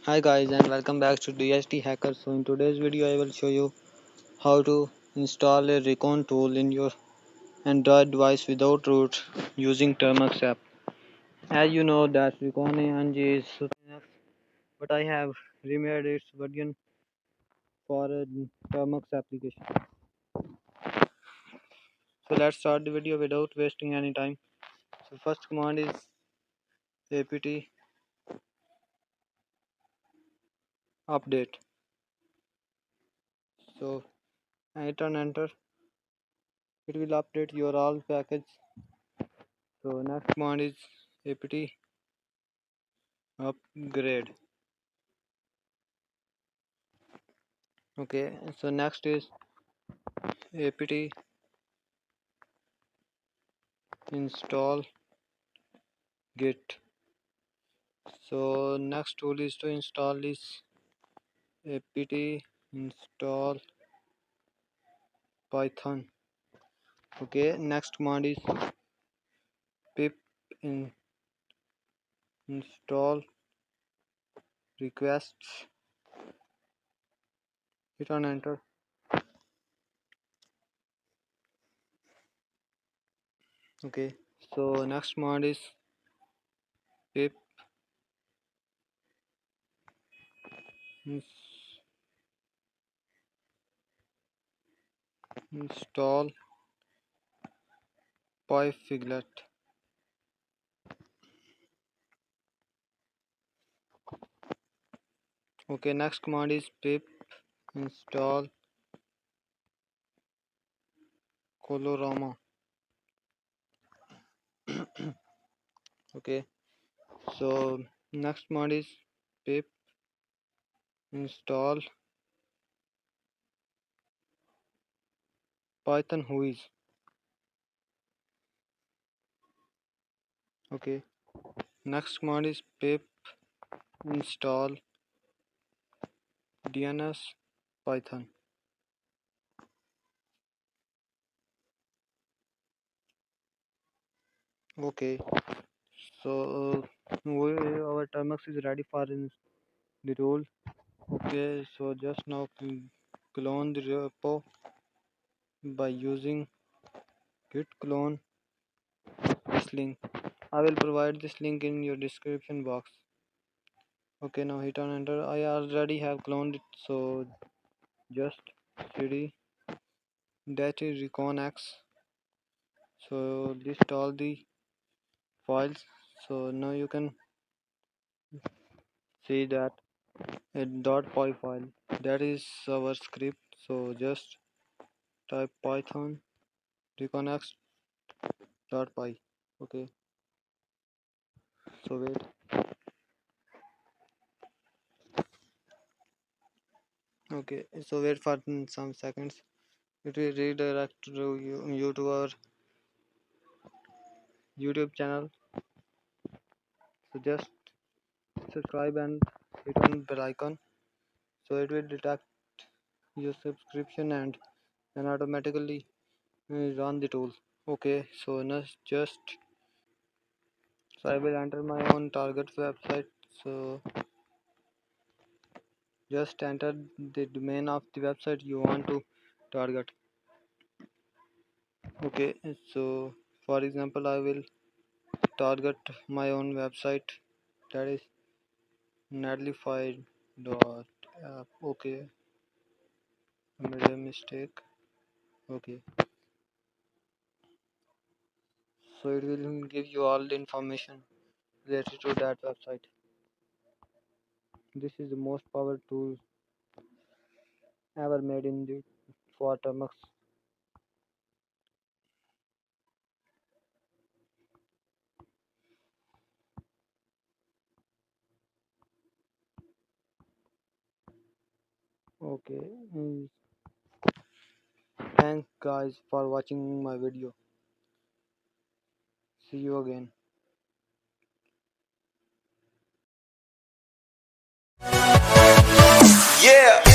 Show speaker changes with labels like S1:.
S1: Hi guys and welcome back to DHT-HACKERS. So in today's video I will show you how to install a recon tool in your Android device without root using Termux app. As you know that recon-ng is enough, but I have remade its version for a Termux application. So let's start the video without wasting any time. So first command is apt update. So hit on enter. It will update your all package. So next command is apt upgrade. Okay, so next is apt install git. So next tool is to install this apt install python. Okay, next command is pip install requests. Hit on enter. Okay, so next command is pip install PyFiglet. Okay, next command is pip install colorama. Okay, so next command is pip install python WHOIS. Okay, next command is pip install DNS python. Okay, so our Termux is ready for the role. Okay, so just now clone the repo by using git clone this link. I will provide this link in your description box. Okay, now hit on enter. I already have cloned it, so just cd that is recon-x. So list all the files. So now you can see that a .py file, that is our script. So just type python recon-x.py. Okay, so wait. Okay, so wait for some seconds. It will redirect you to our YouTube channel. So just subscribe and hit on bell icon. So it will detect your subscription and then automatically run the tool. Okay, so now so I will enter my own target website. So just enter the domain of the website you want to target. Okay, so for example I will target my own website, that is netlify.app. Okay, I made a mistake. Okay, so it will give you all the information related to that website. This is the most powerful tool ever made in the for Termux. Okay, thanks guys for watching my video. See you again.
S2: Yeah.